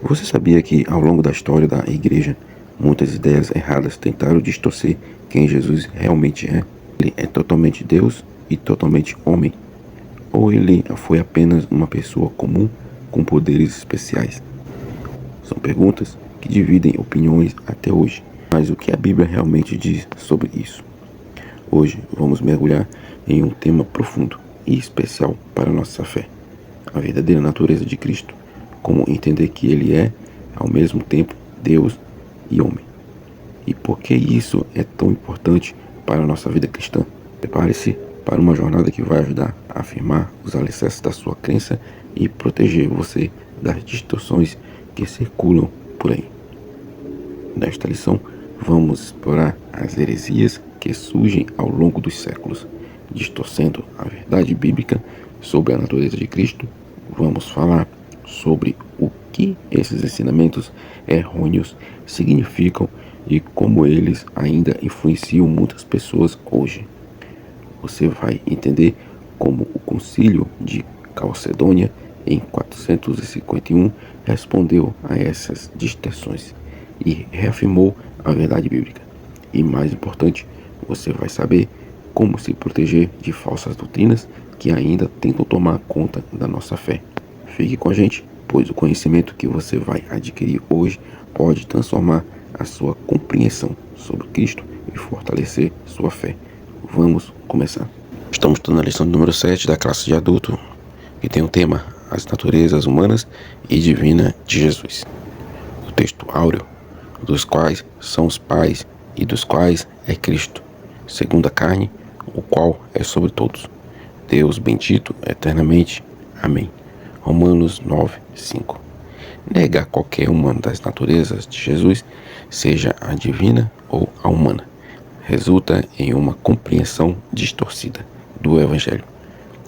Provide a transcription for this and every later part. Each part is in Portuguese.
Você sabia que, ao longo da história da Igreja, muitas ideias erradas tentaram distorcer quem Jesus realmente é? Ele é totalmente Deus e totalmente homem? Ou ele foi apenas uma pessoa comum com poderes especiais? São perguntas que dividem opiniões até hoje. Mas o que a Bíblia realmente diz sobre isso? Hoje vamos mergulhar em um tema profundo e especial para a nossa fé: a verdadeira natureza de Cristo, como entender que Ele é, ao mesmo tempo, Deus e homem. E por que isso é tão importante para a nossa vida cristã? Prepare-se para uma jornada que vai ajudar a afirmar os alicerces da sua crença e proteger você das distorções que circulam por aí. Nesta lição, vamos explorar as heresias que surgem ao longo dos séculos, distorcendo a verdade bíblica sobre a natureza de Cristo. Vamos falar sobre o que esses ensinamentos errôneos significam e como eles ainda influenciam muitas pessoas hoje. Você vai entender como o Concílio de Calcedônia, em 451, respondeu a essas distorções e reafirmou a verdade bíblica. E mais importante, você vai saber como se proteger de falsas doutrinas que ainda tentam tomar conta da nossa fé. Fique com a gente, pois o conhecimento que você vai adquirir hoje pode transformar a sua compreensão sobre Cristo e fortalecer sua fé. Vamos começar. Estamos na lição número 7 da classe de adulto, que tem o tema As Naturezas Humanas e Divina de Jesus. O texto áureo, dos quais são os pais e dos quais é Cristo, segundo a carne, o qual é sobre todos. Deus bendito eternamente. Amém. Romanos 9, 5. Negar qualquer uma das naturezas de Jesus, seja a divina ou a humana, resulta em uma compreensão distorcida do Evangelho.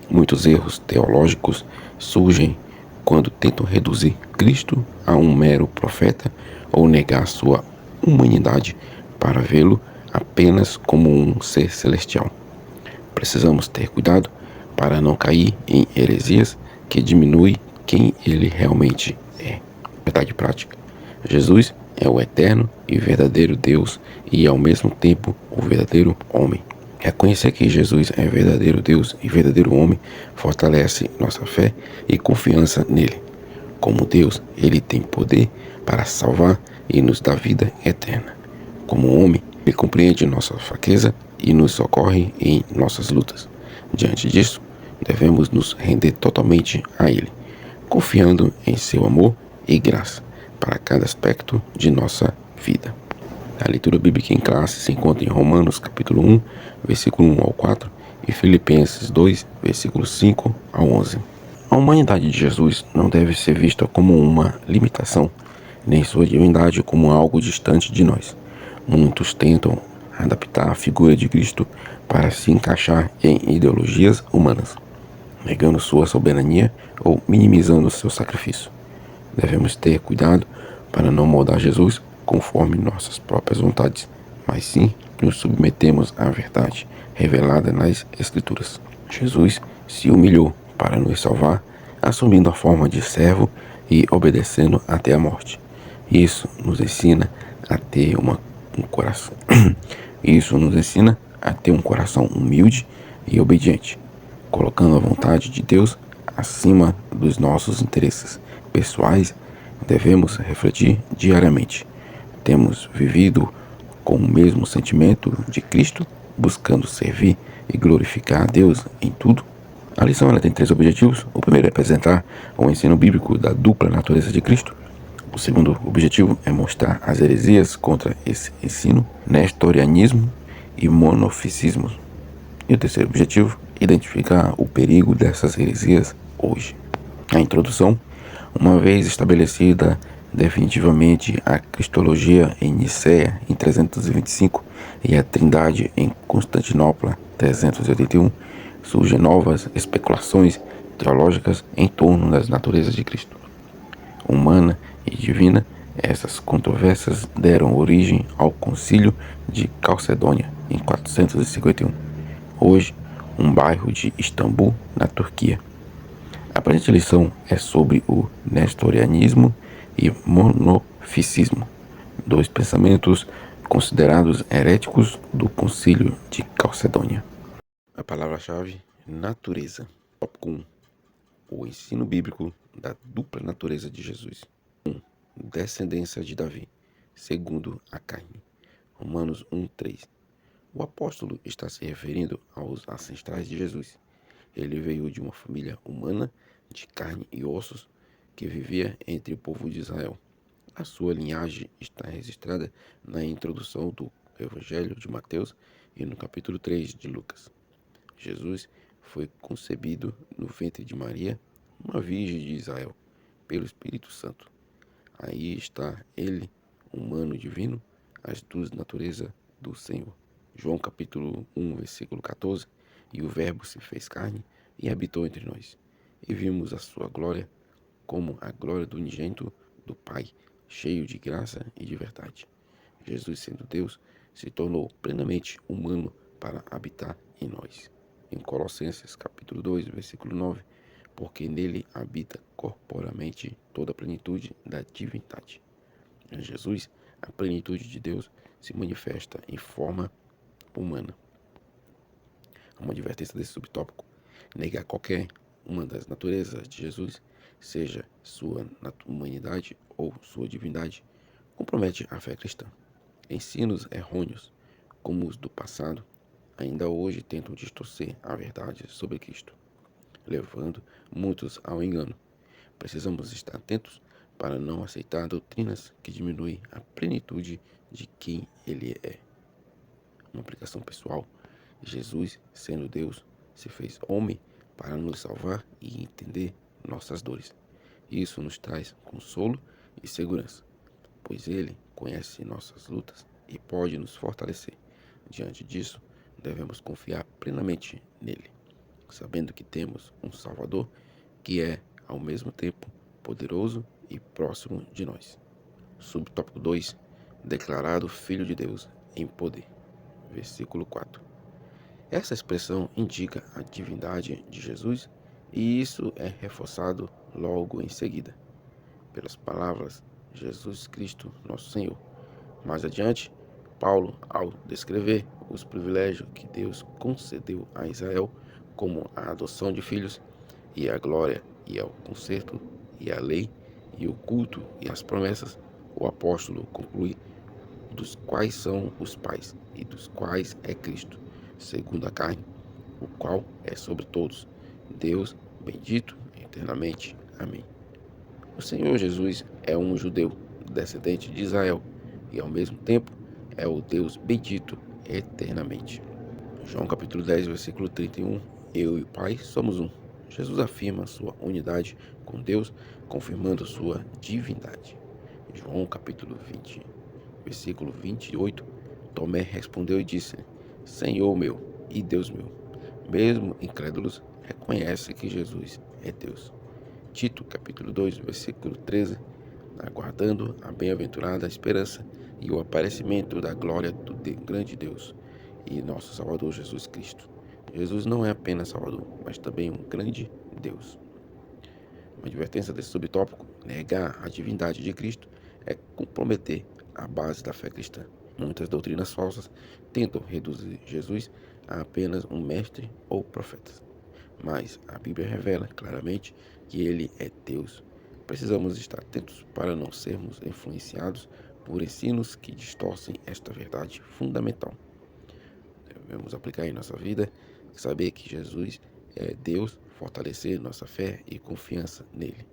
Muitos erros teológicos surgem quando tentam reduzir Cristo a um mero profeta ou negar sua humanidade para vê-lo apenas como um ser celestial. Precisamos ter cuidado para não cair em heresias que diminuem quem ele realmente é. Verdade prática: Jesus é o eterno e verdadeiro Deus e, ao mesmo tempo, o verdadeiro homem. Reconhecer que Jesus é verdadeiro Deus e verdadeiro homem fortalece nossa fé e confiança nele. Como Deus, ele tem poder para salvar e nos dar vida eterna. Como homem, ele compreende nossa fraqueza e nos socorre em nossas lutas. Diante disso, devemos nos render totalmente a ele, confiando em seu amor e graça para cada aspecto de nossa vida. A leitura bíblica em classe se encontra em Romanos capítulo 1, versículo 1 ao 4 e Filipenses 2, versículo 5 ao 11. A humanidade de Jesus não deve ser vista como uma limitação, nem sua divindade como algo distante de nós. Muitos tentam adaptar a figura de Cristo para se encaixar em ideologias humanas, negando sua soberania ou minimizando seu sacrifício. Devemos ter cuidado para não moldar Jesus conforme nossas próprias vontades, mas sim nos submetemos à verdade revelada nas Escrituras. Jesus se humilhou para nos salvar, assumindo a forma de servo e obedecendo até a morte. Isso nos ensina a ter um coração humilde e obediente, colocando a vontade de Deus acima dos nossos interesses pessoais. Devemos refletir diariamente: temos vivido com o mesmo sentimento de Cristo, buscando servir e glorificar a Deus em tudo? A lição tem 3 objetivos. O primeiro é apresentar o ensino bíblico da dupla natureza de Cristo. O segundo objetivo é mostrar as heresias contra esse ensino, nestorianismo e monofisismo. E o terceiro objetivo, identificar o perigo dessas heresias hoje. A introdução: uma vez estabelecida definitivamente a cristologia em Nicéia em 325 e a Trindade em Constantinopla 381, surgem novas especulações teológicas em torno das naturezas de Cristo, humana e divina. Essas controvérsias deram origem ao Concílio de Calcedônia em 451, hoje um bairro de Istambul, na Turquia. A presente lição é sobre o nestorianismo e monofisismo, dois pensamentos considerados heréticos do Concílio de Calcedônia. A palavra-chave: natureza. Tópico 1. O ensino bíblico da dupla natureza de Jesus. 1. Descendência de Davi, segundo a carne. Romanos 1:3. O apóstolo está se referindo aos ancestrais de Jesus. Ele veio de uma família humana, de carne e ossos, que vivia entre o povo de Israel. A sua linhagem está registrada na introdução do Evangelho de Mateus e no capítulo 3 de Lucas. Jesus foi concebido no ventre de Maria, uma virgem de Israel, pelo Espírito Santo. Aí está ele, humano divino, as duas naturezas do Senhor. João capítulo 1, versículo 14. E o Verbo se fez carne e habitou entre nós. E vimos a sua glória, como a glória do unigênito do Pai, cheio de graça e de verdade. Jesus, sendo Deus, se tornou plenamente humano para habitar em nós. Em Colossenses capítulo 2, versículo 9, porque nele habita corporalmente toda a plenitude da divindade. Em Jesus, a plenitude de Deus se manifesta em forma humana. Uma advertência desse subtópico: negar qualquer uma das naturezas de Jesus, seja sua humanidade ou sua divindade, compromete a fé cristã. Ensinos errôneos, como os do passado, ainda hoje tentam distorcer a verdade sobre Cristo, levando muitos ao engano. Precisamos estar atentos para não aceitar doutrinas que diminuem a plenitude de quem Ele é. Uma aplicação pessoal: Jesus, sendo Deus, se fez homem para nos salvar e entender nossas dores. Isso nos traz consolo e segurança, pois Ele conhece nossas lutas e pode nos fortalecer. Diante disso, devemos confiar plenamente nele, sabendo que temos um Salvador que é, ao mesmo tempo, poderoso e próximo de nós. Subtópico 2. Declarado Filho de Deus em poder. Versículo 4. Essa expressão indica a divindade de Jesus e isso é reforçado logo em seguida pelas palavras Jesus Cristo, nosso Senhor. Mais adiante, Paulo, ao descrever os privilégios que Deus concedeu a Israel, como a adoção de filhos, e a glória, e ao conserto, e a lei, e o culto, e as promessas, o apóstolo conclui: dos quais são os pais, e dos quais é Cristo, segundo a carne, o qual é sobre todos, Deus bendito eternamente. Amém. O Senhor Jesus é um judeu, descendente de Israel, e ao mesmo tempo é o Deus bendito eternamente. João capítulo 10, versículo 31. Eu e o Pai somos um. Jesus afirma sua unidade com Deus, confirmando sua divindade. João capítulo 20, versículo 28. Tomé respondeu e disse: Senhor meu e Deus meu. Mesmo incrédulos reconhecem que Jesus é Deus. Tito capítulo 2, versículo 13. Aguardando a bem-aventurada esperança e o aparecimento da glória do grande Deus e nosso Salvador Jesus Cristo. Jesus não é apenas Salvador, mas também um grande Deus. Uma advertência desse subtópico: negar a divindade de Cristo é comprometer a base da fé cristã. Muitas doutrinas falsas tentam reduzir Jesus a apenas um mestre ou profeta. Mas a Bíblia revela claramente que ele é Deus. Precisamos estar atentos para não sermos influenciados por ensinos que distorcem esta verdade fundamental. Devemos aplicar em nossa vida, saber que Jesus é Deus, fortalecer nossa fé e confiança nele.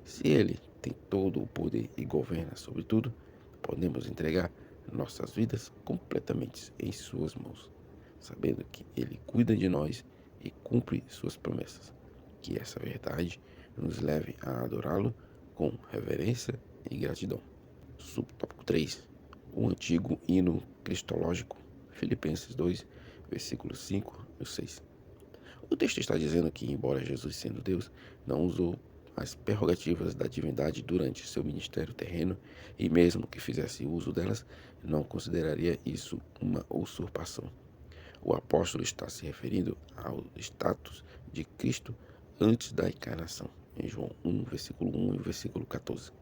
Se ele tem todo o poder e governa sobre tudo, podemos entregar nossas vidas completamente em suas mãos, sabendo que ele cuida de nós e cumpre suas promessas. Que essa verdade nos leve a adorá-lo com reverência e gratidão. Subtópico 3. O antigo hino cristológico, Filipenses 2, versículos 5 e 6. O texto está dizendo que, embora Jesus, sendo Deus, não usou as prerrogativas da divindade durante seu ministério terreno, e mesmo que fizesse uso delas, não consideraria isso uma usurpação. O apóstolo está se referindo ao status de Cristo antes da encarnação, em João 1, versículo 1 e versículo 14.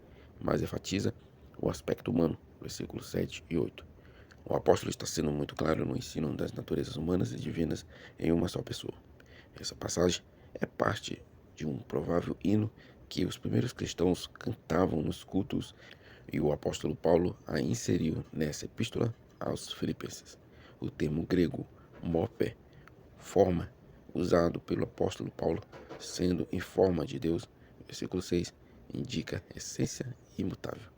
mas enfatiza o aspecto humano, versículos 7 e 8. O apóstolo está sendo muito claro no ensino das naturezas humanas e divinas em uma só pessoa. Essa passagem é parte de um provável hino que os primeiros cristãos cantavam nos cultos e o apóstolo Paulo a inseriu nessa epístola aos Filipenses. O termo grego morphe, forma, usado pelo apóstolo Paulo, sendo em forma de Deus, versículo 6, indica essência imutável.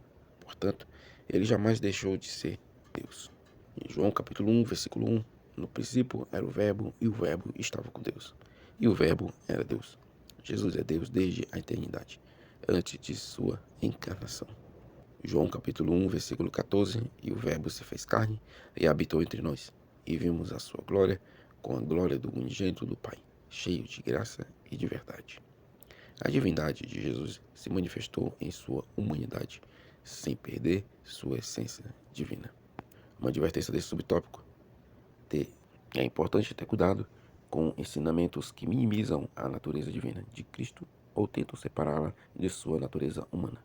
Portanto, ele jamais deixou de ser Deus. Em João capítulo 1, versículo 1, no princípio era o verbo, e o verbo estava com Deus. E o verbo era Deus. Jesus é Deus desde a eternidade, antes de sua encarnação. João capítulo 1, versículo 14, e o verbo se fez carne e habitou entre nós, e vimos a sua glória, com a glória do unigênito do Pai, cheio de graça e de verdade. A divindade de Jesus se manifestou em sua humanidade, sem perder sua essência divina. Uma advertência desse subtópico: é importante ter cuidado com ensinamentos que minimizam a natureza divina de Cristo ou tentam separá-la de sua natureza humana.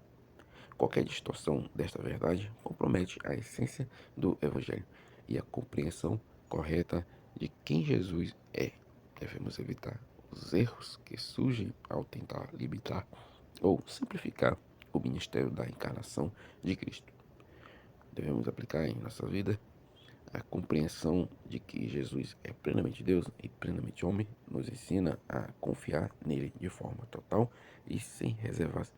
Qualquer distorção desta verdade compromete a essência do Evangelho e a compreensão correta de quem Jesus é. Devemos evitar os erros que surgem ao tentar limitar ou simplificar o ministério da encarnação de Cristo. Devemos aplicar em nossa vida a compreensão de que Jesus é plenamente Deus e plenamente homem, nos ensina a confiar nele de forma total e sem reservas.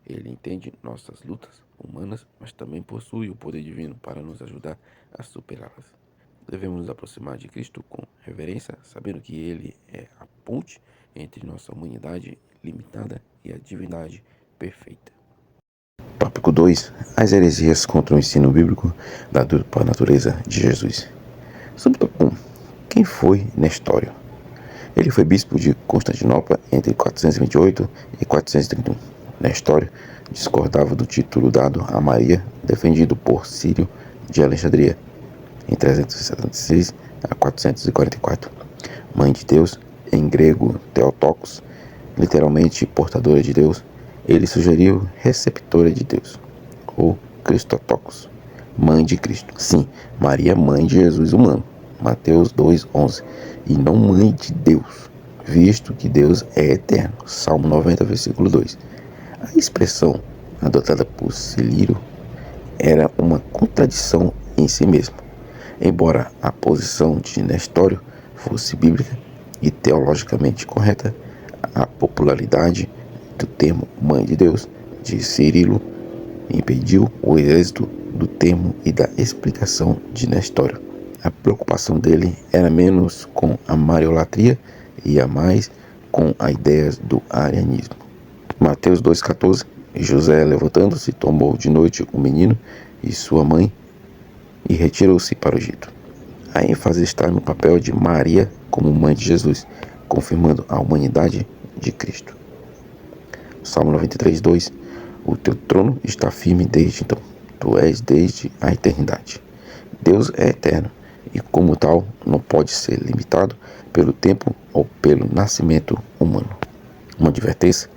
Ele entende nossas lutas humanas, mas também possui o poder divino para nos ajudar a superá-las. Devemos nos aproximar de Cristo com reverência, sabendo que ele é a ponte entre nossa humanidade limitada e a divindade perfeita. Tópico 2. As heresias contra o ensino bíblico da dupla natureza de Jesus. Subtópico 1. Quem foi Nestório? Ele foi bispo de Constantinopla entre 428 e 431. Nestório discordava do título dado a Maria, defendido por Sírio de Alexandria, em 376 a 444. Mãe de Deus, em grego Theotokos, literalmente portadora de Deus. Ele sugeriu receptora de Deus, ou Christotokos, mãe de Cristo. Sim, Maria, mãe de Jesus humano, Mateus 2:11, e não mãe de Deus, visto que Deus é eterno, Salmo 90, versículo 2. A expressão adotada por Celírio era uma contradição em si mesma. Embora a posição de Nestório fosse bíblica e teologicamente correta, a popularidade do termo Mãe de Deus de Cirilo impediu o êxito do termo e da explicação de Nestório. A preocupação dele era menos com a mariolatria e a mais com as ideias do arianismo. Mateus 2,14. José, levantando-se, tomou de noite o menino e sua mãe e retirou-se para o Egito. A ênfase está no papel de Maria como mãe de Jesus, confirmando a humanidade de Cristo. Salmo 93:2. O teu trono está firme desde então, tu és desde a eternidade. Deus é eterno e, como tal, não pode ser limitado pelo tempo ou pelo nascimento humano. Uma advertência: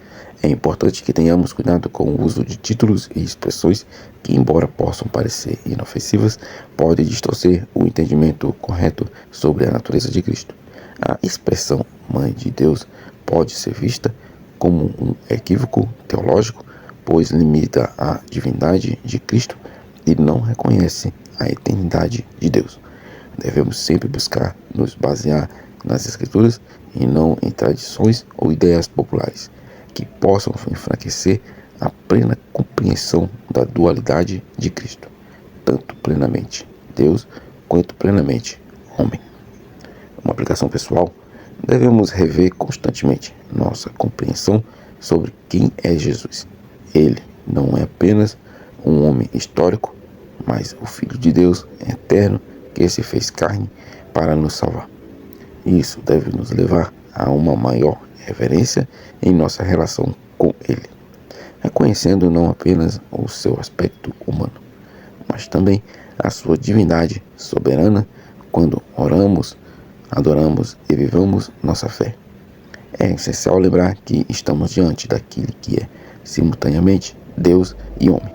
é importante que tenhamos cuidado com o uso de títulos e expressões que, embora possam parecer inofensivas, podem distorcer o entendimento correto sobre a natureza de Cristo. A expressão Mãe de Deus pode ser vista como um equívoco teológico, pois limita a divindade de Cristo e não reconhece a eternidade de Deus. Devemos sempre buscar nos basear nas Escrituras e não em tradições ou ideias populares que possam enfraquecer a plena compreensão da dualidade de Cristo, tanto plenamente Deus quanto plenamente homem. Uma aplicação pessoal: devemos rever constantemente nossa compreensão sobre quem é Jesus. Ele não é apenas um homem histórico, mas o Filho de Deus eterno que se fez carne para nos salvar. Isso deve nos levar a uma maior reverência em nossa relação com Ele, reconhecendo não apenas o seu aspecto humano, mas também a sua divindade soberana quando oramos, adoramos e vivamos nossa fé. É essencial lembrar que estamos diante daquele que é, simultaneamente, Deus e homem.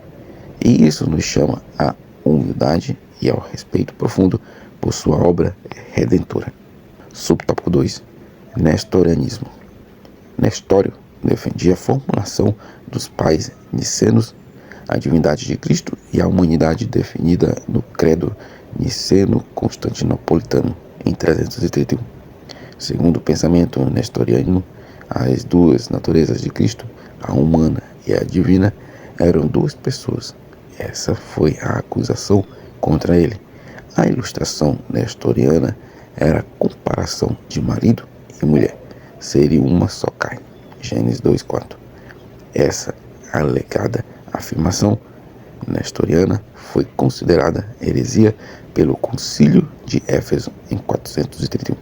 E isso nos chama à humildade e ao respeito profundo por sua obra redentora. Subtópico 2. Nestorianismo. Nestório defendia a formulação dos pais nicenos, a divindade de Cristo e a humanidade definida no credo niceno-constantinopolitano em 331. Segundo o pensamento nestoriano, as duas naturezas de Cristo, a humana e a divina, eram duas pessoas. Essa foi a acusação contra ele. A ilustração nestoriana era a comparação de marido e mulher. Seriam uma só carne. Gênesis 2:4. Essa alegada afirmação nestoriana foi considerada heresia pelo Concílio de Éfeso em 431.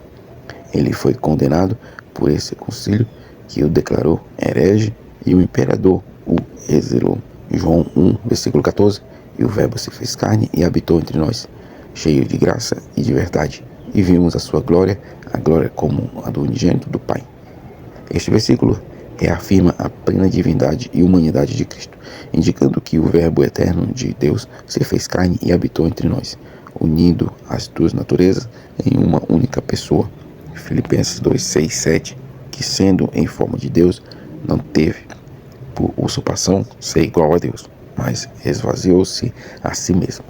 Ele foi condenado por esse concílio, que o declarou herege, e o imperador o exilou. João 1, versículo 14. E o Verbo se fez carne e habitou entre nós, cheio de graça e de verdade, e vimos a sua glória, a glória como a do unigênito do Pai. Este versículo reafirma a plena divindade e humanidade de Cristo, indicando que o Verbo eterno de Deus se fez carne e habitou entre nós, unindo as duas naturezas em uma única pessoa. Filipenses 2:6-7, que sendo em forma de Deus, não teve por usurpação ser igual a Deus, mas esvaziou-se a si mesmo,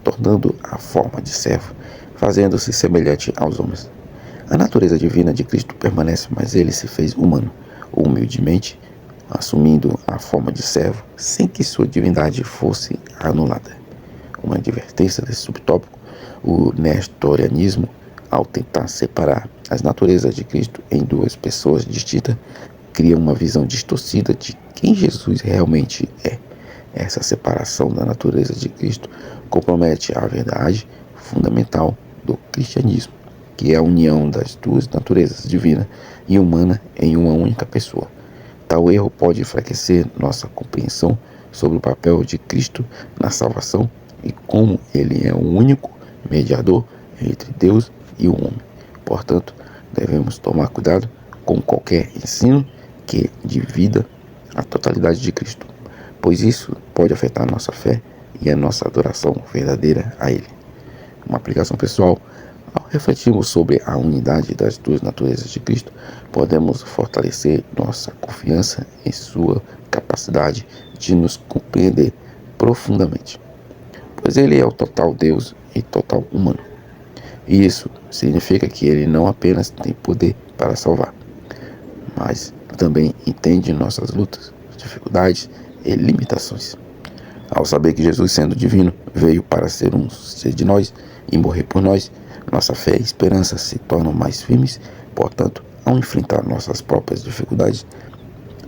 tornando a forma de servo, fazendo-se semelhante aos homens. A natureza divina de Cristo permanece, mas ele se fez humano, humildemente, assumindo a forma de servo, sem que sua divindade fosse anulada. Uma advertência desse subtópico: o nestorianismo, ao tentar separar as naturezas de Cristo em duas pessoas distintas, cria uma visão distorcida de quem Jesus realmente é. Essa separação da natureza de Cristo compromete a verdade fundamental do cristianismo, que é a união das duas naturezas, divina e humana, em uma única pessoa. Tal erro pode enfraquecer nossa compreensão sobre o papel de Cristo na salvação e como ele é o único mediador entre Deus e o homem. Portanto, devemos tomar cuidado com qualquer ensino que divida a totalidade de Cristo, pois isso pode afetar nossa fé e a nossa adoração verdadeira a Ele. Uma aplicação pessoal: ao refletirmos sobre a unidade das duas naturezas de Cristo, podemos fortalecer nossa confiança em sua capacidade de nos compreender profundamente, pois Ele é o total Deus e total humano. E isso significa que Ele não apenas tem poder para salvar, mas também entende nossas lutas, dificuldades e limitações. Ao saber que Jesus, sendo divino, veio para ser de nós e morrer por nós, nossa fé e esperança se tornam mais firmes. Portanto, ao enfrentar nossas próprias dificuldades,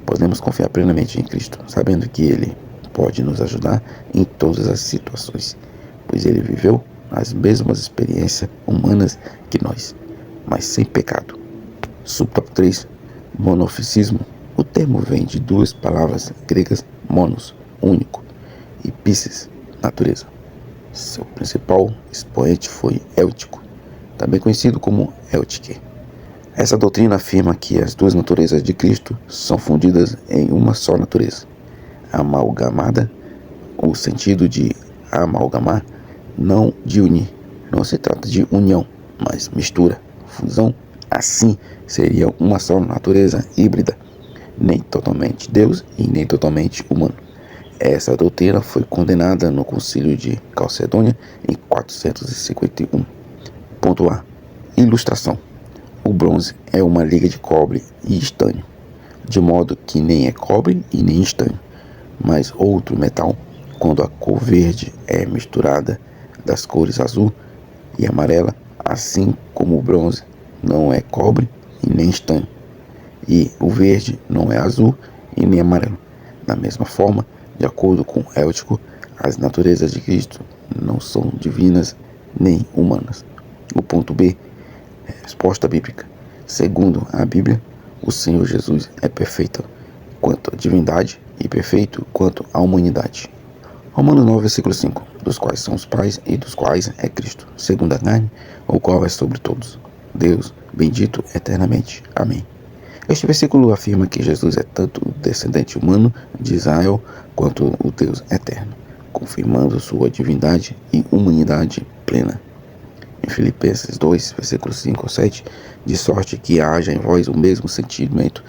podemos confiar plenamente em Cristo, sabendo que Ele pode nos ajudar em todas as situações, pois Ele viveu as mesmas experiências humanas que nós, mas sem pecado. Subtópico 3. Monofisismo. O termo vem de duas palavras gregas: monos, único, e physis, natureza. Seu principal expoente foi Éutico, também conhecido como Eutike. Essa doutrina afirma que as duas naturezas de Cristo são fundidas em uma só natureza. Amalgamada, o sentido de amalgamar, não de unir. Não se trata de união, mas mistura, fusão. Assim, seria uma só natureza híbrida, nem totalmente Deus e nem totalmente humano. Essa doutrina foi condenada no Concílio de Calcedônia em 451. Ponto A. Ilustração. O bronze é uma liga de cobre e estânio, de modo que nem é cobre e nem estânio, mas outro metal, quando a cor verde é misturada das cores azul e amarela, assim como o bronze não é cobre e nem estânio, e o verde não é azul e nem amarelo. Da mesma forma, de acordo com Éutico, as naturezas de Cristo não são divinas nem humanas. O ponto B. Resposta bíblica. Segundo a Bíblia, o Senhor Jesus é perfeito quanto à divindade e perfeito quanto à humanidade. Romanos 9, versículo 5. Dos quais são os pais e dos quais é Cristo, segundo a carne, o qual é sobre todos. Deus, bendito eternamente. Amém. Este versículo afirma que Jesus é tanto o descendente humano de Israel quanto o Deus eterno, confirmando sua divindade e humanidade plena. Em Filipenses 2, versículos 5 ao 7, de sorte que haja em vós o mesmo sentimento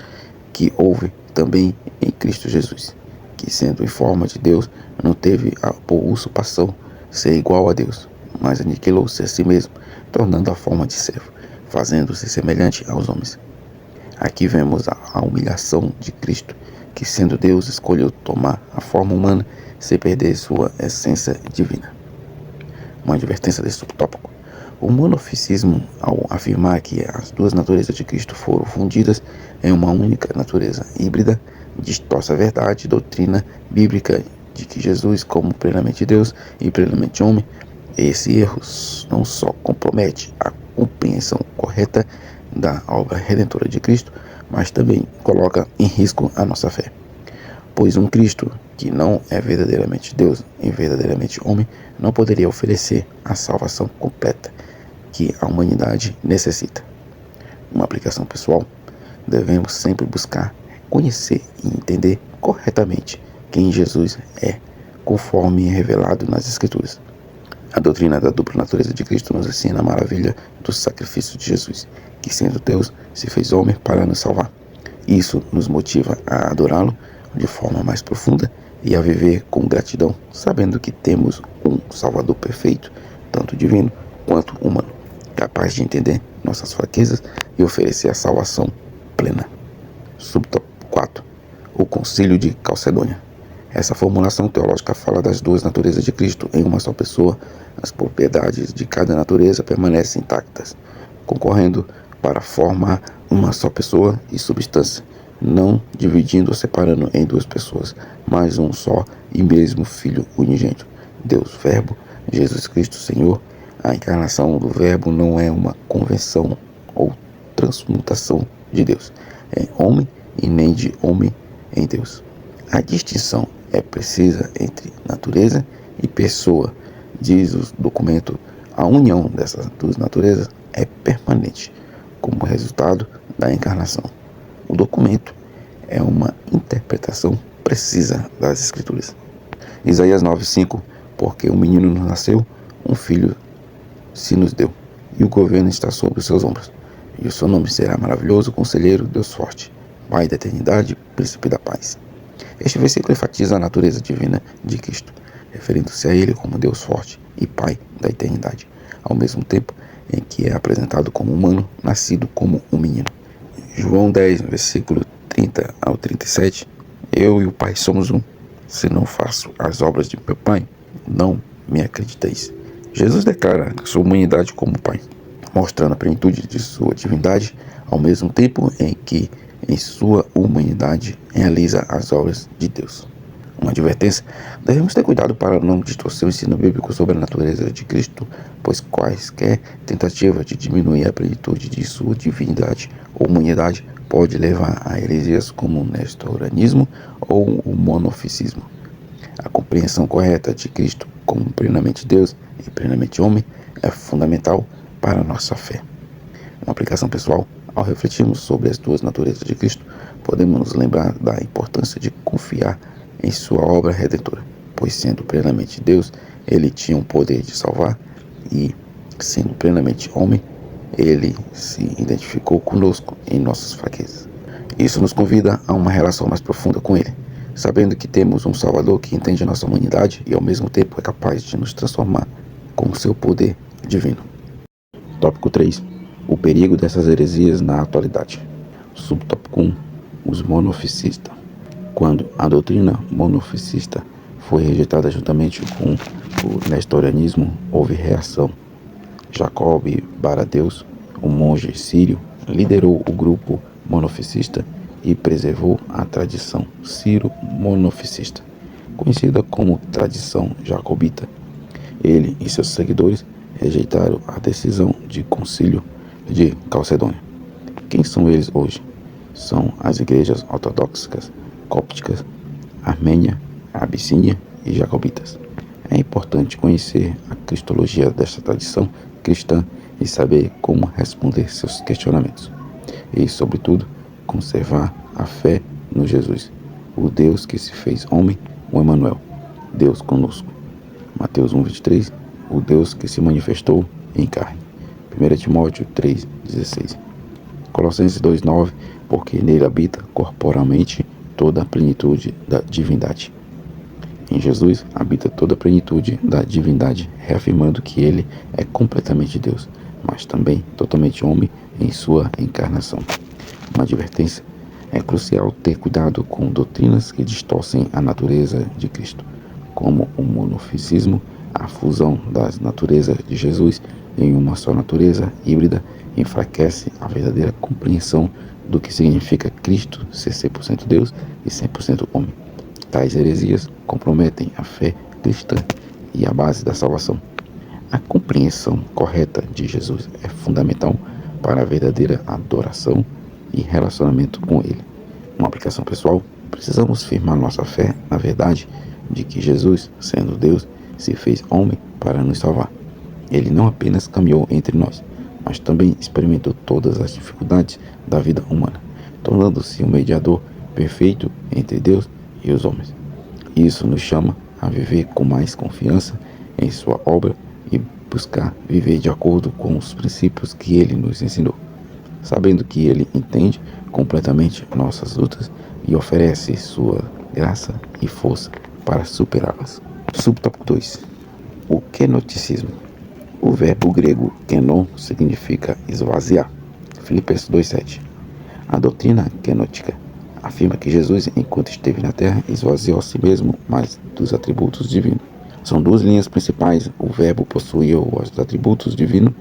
que houve também em Cristo Jesus, que sendo em forma de Deus, não teve por usurpação ser igual a Deus, mas aniquilou-se a si mesmo, tornando a forma de servo, fazendo-se semelhante aos homens. Aqui vemos a humilhação de Cristo, que sendo Deus escolheu tomar a forma humana sem perder sua essência divina. Uma advertência desse subtópico. O monofisismo, ao afirmar que as duas naturezas de Cristo foram fundidas em uma única natureza híbrida, distorce a verdade e doutrina bíblica de que Jesus, como plenamente Deus e plenamente homem, esse erro não só compromete a compreensão correta da obra redentora de Cristo, mas também coloca em risco a nossa fé. Pois um Cristo que não é verdadeiramente Deus e verdadeiramente homem não poderia oferecer a salvação completa que a humanidade necessita. Uma aplicação pessoal, devemos sempre buscar conhecer e entender corretamente quem Jesus é, conforme é revelado nas Escrituras. A doutrina da dupla natureza de Cristo nos ensina a maravilha do sacrifício de Jesus, que sendo Deus, se fez homem para nos salvar. Isso nos motiva a adorá-lo de forma mais profunda e a viver com gratidão, sabendo que temos um Salvador perfeito, tanto divino quanto humano, capaz de entender nossas fraquezas e oferecer a salvação plena. Subtópico 4. O Concílio de Calcedônia. Essa formulação teológica fala das duas naturezas de Cristo em uma só pessoa. As propriedades de cada natureza permanecem intactas, concorrendo para formar uma só pessoa e substância, não dividindo ou separando em duas pessoas, mas um só e mesmo Filho unigênito, Deus Verbo, Jesus Cristo Senhor. A encarnação do Verbo não é uma convenção ou transmutação de Deus, é homem e nem de homem em Deus. A distinção é precisa entre natureza e pessoa. Diz o documento, a união dessas duas naturezas é permanente, como resultado da encarnação. O documento é uma interpretação precisa das Escrituras. Isaías 9:5, porque um menino nos nasceu, um filho se nos deu, e o governo está sobre os seus ombros. E o seu nome será maravilhoso, conselheiro, Deus forte, Pai da eternidade, príncipe da paz. Este versículo enfatiza a natureza divina de Cristo, referindo-se a ele como Deus forte e Pai da eternidade, ao mesmo tempo em que é apresentado como humano, nascido como um menino. João 10, versículo 30 ao 37, eu e o Pai somos um. Se não faço as obras de meu Pai, não me acrediteis. Jesus declara sua humanidade como Pai, mostrando a plenitude de sua divindade, ao mesmo tempo em que em sua humanidade realiza as obras de Deus. Uma advertência: devemos ter cuidado para não distorcer o ensino bíblico sobre a natureza de Cristo, pois quaisquer tentativa de diminuir a plenitude de sua divindade ou humanidade pode levar a heresias como o nestorianismo ou o monofisismo. A compreensão correta de Cristo como plenamente Deus e plenamente homem é fundamental para a nossa fé. Uma aplicação pessoal: ao refletirmos sobre as duas naturezas de Cristo, podemos nos lembrar da importância de confiar em sua obra redentora, pois sendo plenamente Deus, ele tinha o poder de salvar e, sendo plenamente homem, ele se identificou conosco em nossas fraquezas. Isso nos convida a uma relação mais profunda com ele, sabendo que temos um Salvador que entende a nossa humanidade e ao mesmo tempo é capaz de nos transformar com o seu poder divino. Tópico 3. O perigo dessas heresias na atualidade. Subtópico 1. Os monofisistas. Quando a doutrina monofisista foi rejeitada juntamente com o nestorianismo, houve reação. Jacob Baradeus, um monge sírio, liderou o grupo monofisista e preservou a tradição sírio-monofisista, conhecida como tradição jacobita. Ele e seus seguidores rejeitaram a decisão de concílio de Calcedônia. Quem são eles hoje? São as igrejas ortodoxas, cópticas, Armênia, Abissínia e Jacobitas. É importante conhecer a cristologia desta tradição cristã e saber como responder seus questionamentos. E, sobretudo, conservar a fé no Jesus, o Deus que se fez homem, o Emanuel, Deus conosco. Mateus 1:23, o Deus que se manifestou em carne. 1 Timóteo 3:16. Colossenses 2:9, porque nele habita corporalmente toda a plenitude da divindade. Em Jesus habita toda a plenitude da divindade, reafirmando que ele é completamente Deus, mas também totalmente homem em sua encarnação. Uma advertência: é crucial ter cuidado com doutrinas que distorcem a natureza de Cristo, como o monofisismo, a fusão das naturezas de Jesus em uma só natureza híbrida, enfraquece a verdadeira compreensão do que significa Cristo ser 100% Deus e 100% homem. Tais heresias comprometem a fé cristã e a base da salvação. A compreensão correta de Jesus é fundamental para a verdadeira adoração e relacionamento com Ele. Uma aplicação pessoal: precisamos firmar nossa fé na verdade de que Jesus, sendo Deus, se fez homem para nos salvar. Ele não apenas caminhou entre nós, mas também experimentou todas as dificuldades da vida humana, tornando-se um mediador perfeito entre Deus e os homens. Isso nos chama a viver com mais confiança em sua obra e buscar viver de acordo com os princípios que ele nos ensinou, sabendo que ele entende completamente nossas lutas e oferece sua graça e força para superá-las. Subtópico 2. O kenoticismo. O verbo grego kenon significa esvaziar. Filipenses 2:7. A doutrina kenótica afirma que Jesus, enquanto esteve na terra, esvaziou a si mesmo, mas dos atributos divinos. São duas linhas principais: o verbo possuía os atributos divinos,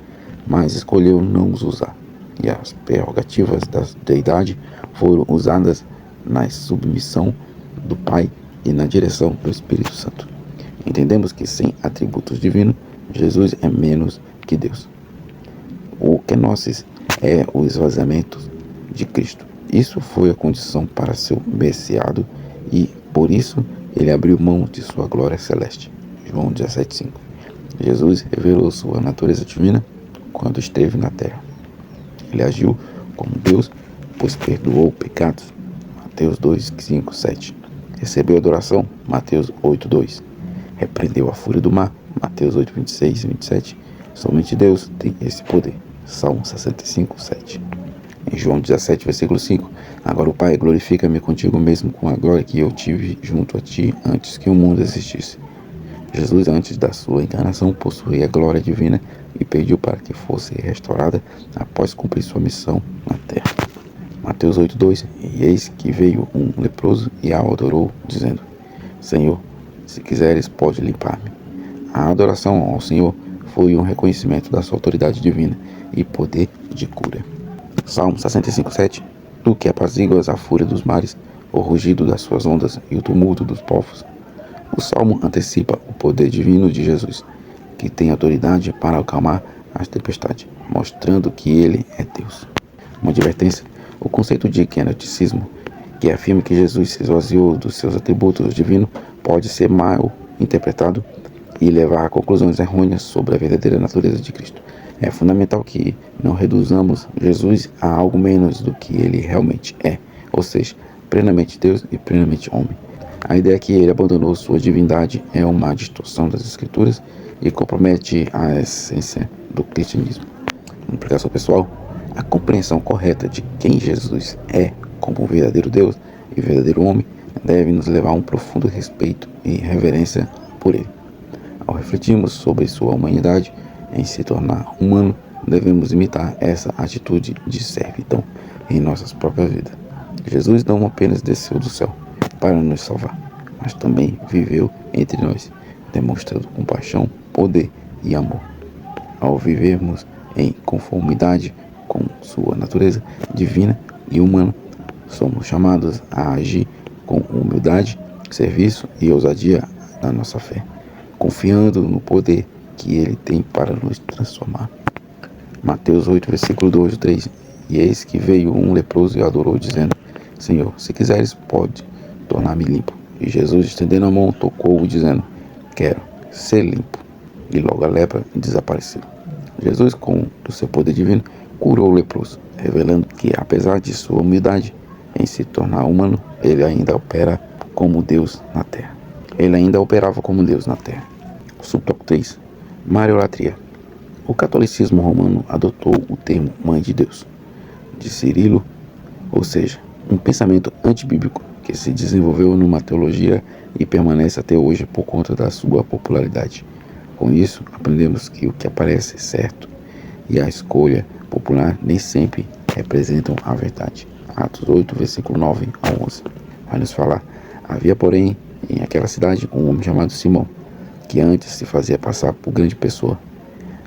mas escolheu não os usar, e as prerrogativas da deidade foram usadas na submissão do Pai e na direção do Espírito Santo. Entendemos que sem atributos divinos, Jesus é menos que Deus. O kenosis é o esvaziamento de Cristo. Isso foi a condição para seu messiado e, por isso, ele abriu mão de sua glória celeste. João 17:5. Jesus revelou sua natureza divina quando esteve na terra. Ele agiu como Deus, pois perdoou pecados. Mateus 2:5-7. Recebeu adoração. Mateus 8:2. Repreendeu a fúria do mar. Mateus 8:26-27. Somente Deus tem esse poder. Salmo 65:7. Em João 17:5. Agora o Pai, glorifica-me contigo mesmo com a glória que eu tive junto a ti antes que o mundo existisse. Jesus, antes da sua encarnação, possuía a glória divina e pediu para que fosse restaurada após cumprir sua missão na terra. Mateus 8:2. E eis que veio um leproso e a adorou, dizendo: Senhor, se quiseres, pode limpar-me. A adoração ao Senhor foi um reconhecimento da sua autoridade divina e poder de cura. Salmo 65:7. Tu que apaziguas a fúria dos mares, o rugido das suas ondas e o tumulto dos povos. O salmo antecipa o poder divino de Jesus, que tem autoridade para acalmar as tempestades, mostrando que ele é Deus. Uma advertência: o conceito de kenoticismo, que afirma que Jesus se esvaziou dos seus atributos divinos, pode ser mal interpretado e levar a conclusões errôneas sobre a verdadeira natureza de Cristo. É fundamental que não reduzamos Jesus a algo menos do que ele realmente é, ou seja, plenamente Deus e plenamente homem. A ideia que ele abandonou sua divindade é uma distorção das Escrituras e compromete a essência do cristianismo. Na aplicação pessoal, a compreensão correta de quem Jesus é como verdadeiro Deus e verdadeiro homem deve nos levar a um profundo respeito e reverência por ele. Ao refletirmos sobre sua humanidade em se tornar humano, devemos imitar essa atitude de servidão em nossas próprias vidas. Jesus não apenas desceu do céu para nos salvar, mas também viveu entre nós, demonstrando compaixão, poder e amor. Ao vivermos em conformidade com sua natureza divina e humana, somos chamados a agir com humildade, serviço e ousadia na nossa fé, confiando no poder que ele tem para nos transformar. Mateus 8:2-3. E eis que veio um leproso e adorou, dizendo: Senhor, se quiseres, pode tornar-me limpo. E Jesus, estendendo a mão, tocou-o, dizendo: Quero ser limpo. E logo a lepra desapareceu. Jesus, com o seu poder divino, curou o leproso, revelando que, apesar de sua humildade, em se tornar humano, ele ainda opera como Deus na Terra. Ele ainda operava como Deus na Terra. Subtópico 3. Mariolatria. O catolicismo romano adotou o termo Mãe de Deus, de Cirilo, ou seja, um pensamento antibíblico que se desenvolveu numa teologia e permanece até hoje por conta da sua popularidade. Com isso, aprendemos que o que aparece certo e a escolha popular nem sempre representam a verdade. Atos 8, versículo 9 a 11. Vai nos falar: havia, porém, em aquela cidade um homem chamado Simão, que antes se fazia passar por grande pessoa.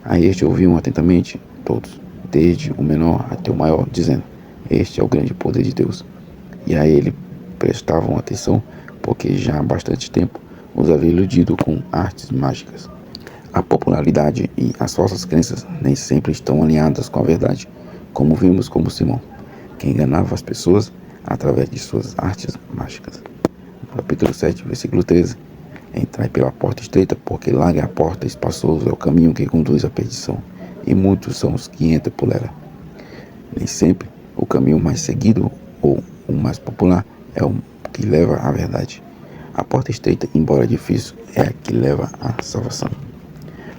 A este ouviam atentamente todos, desde o menor até o maior, dizendo: este é o grande poder de Deus. E a ele prestavam atenção, porque já há bastante tempo os havia iludido com artes mágicas. A popularidade e as falsas crenças nem sempre estão alinhadas com a verdade, como vimos como Simão, que enganava as pessoas através de suas artes mágicas. No capítulo 7, versículo 13. Entrai pela porta estreita, porque larga a porta, espaçoso é o caminho que conduz à perdição, e muitos são os que entram por ela. Nem sempre o caminho mais seguido ou o mais popular é o que leva à verdade. A porta estreita, embora difícil, é a que leva à salvação.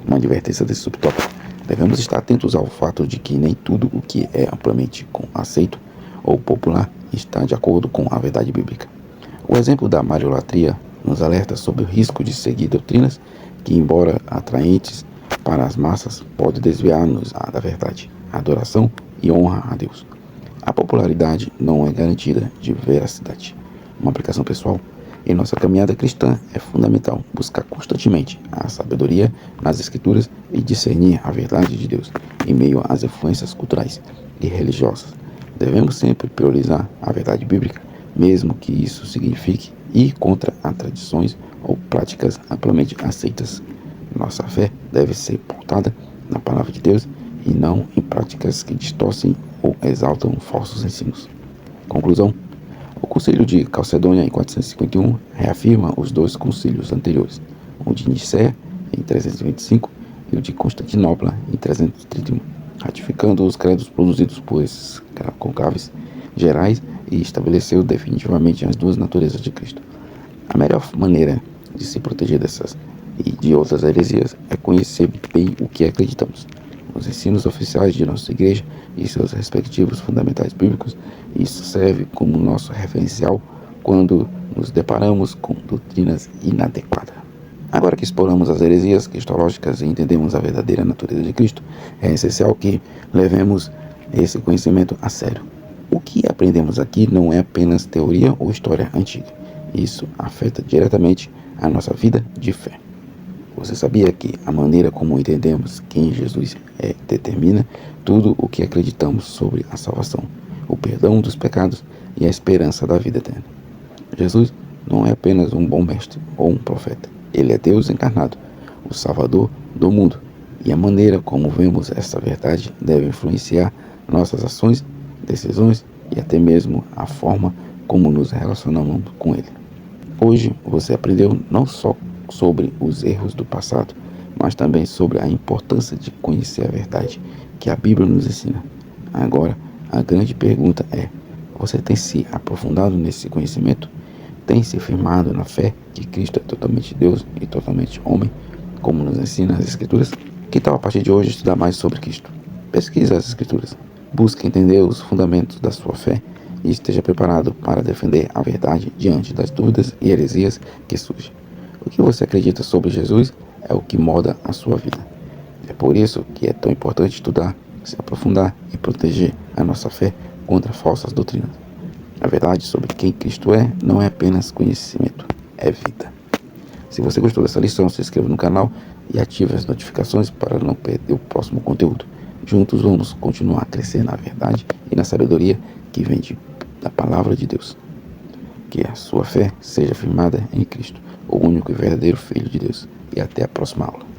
Uma advertência desse subtópico: devemos estar atentos ao fato de que nem tudo o que é amplamente aceito ou popular está de acordo com a verdade bíblica. O exemplo da mariolatria nos alerta sobre o risco de seguir doutrinas que, embora atraentes para as massas, pode desviar-nos da verdade, adoração e honra a Deus. A popularidade não é garantida de veracidade. Uma aplicação pessoal: em nossa caminhada cristã é fundamental buscar constantemente a sabedoria nas Escrituras e discernir a verdade de Deus em meio às influências culturais e religiosas. Devemos sempre priorizar a verdade bíblica, mesmo que isso signifique ir contra as tradições ou práticas amplamente aceitas. Nossa fé deve ser pautada na palavra de Deus e não em práticas que distorcem ou exaltam falsos ensinos. Conclusão: o Concílio de Calcedônia, em 451, reafirma os dois concílios anteriores, o de Nicéia, em 325, e o de Constantinopla, em 331, ratificando os credos produzidos por esses conclaves gerais e estabeleceu definitivamente as duas naturezas de Cristo. A melhor maneira de se proteger dessas e de outras heresias é conhecer bem o que acreditamos, os ensinos oficiais de nossa igreja e seus respectivos fundamentais bíblicos. Isso serve como nosso referencial quando nos deparamos com doutrinas inadequadas. Agora que exploramos as heresias cristológicas e entendemos a verdadeira natureza de Cristo, é essencial que levemos esse conhecimento a sério. O que aprendemos aqui não é apenas teoria ou história antiga. Isso afeta diretamente a nossa vida de fé. Você sabia que a maneira como entendemos quem Jesus é determina tudo o que acreditamos sobre a salvação, o perdão dos pecados e a esperança da vida eterna? Jesus não é apenas um bom mestre ou um profeta. Ele é Deus encarnado, o Salvador do mundo. E a maneira como vemos essa verdade deve influenciar nossas ações, decisões e até mesmo a forma como nos relacionamos com Ele. Hoje você aprendeu não só sobre os erros do passado, mas também sobre a importância de conhecer a verdade que a Bíblia nos ensina. Agora, a grande pergunta é: você tem se aprofundado nesse conhecimento? Tem se firmado na fé que Cristo é totalmente Deus e totalmente homem, como nos ensina as Escrituras? Que tal a partir de hoje estudar mais sobre Cristo? Pesquise as Escrituras, busque entender os fundamentos da sua fé e esteja preparado para defender a verdade diante das dúvidas e heresias que surgem. O que você acredita sobre Jesus é o que molda a sua vida. É por isso que é tão importante estudar, se aprofundar e proteger a nossa fé contra falsas doutrinas. A verdade sobre quem Cristo é não é apenas conhecimento, é vida. Se você gostou dessa lição, se inscreva no canal e ative as notificações para não perder o próximo conteúdo. Juntos vamos continuar a crescer na verdade e na sabedoria que vem da palavra de Deus. Que a sua fé seja firmada em Cristo, o único e verdadeiro Filho de Deus. E até a próxima aula.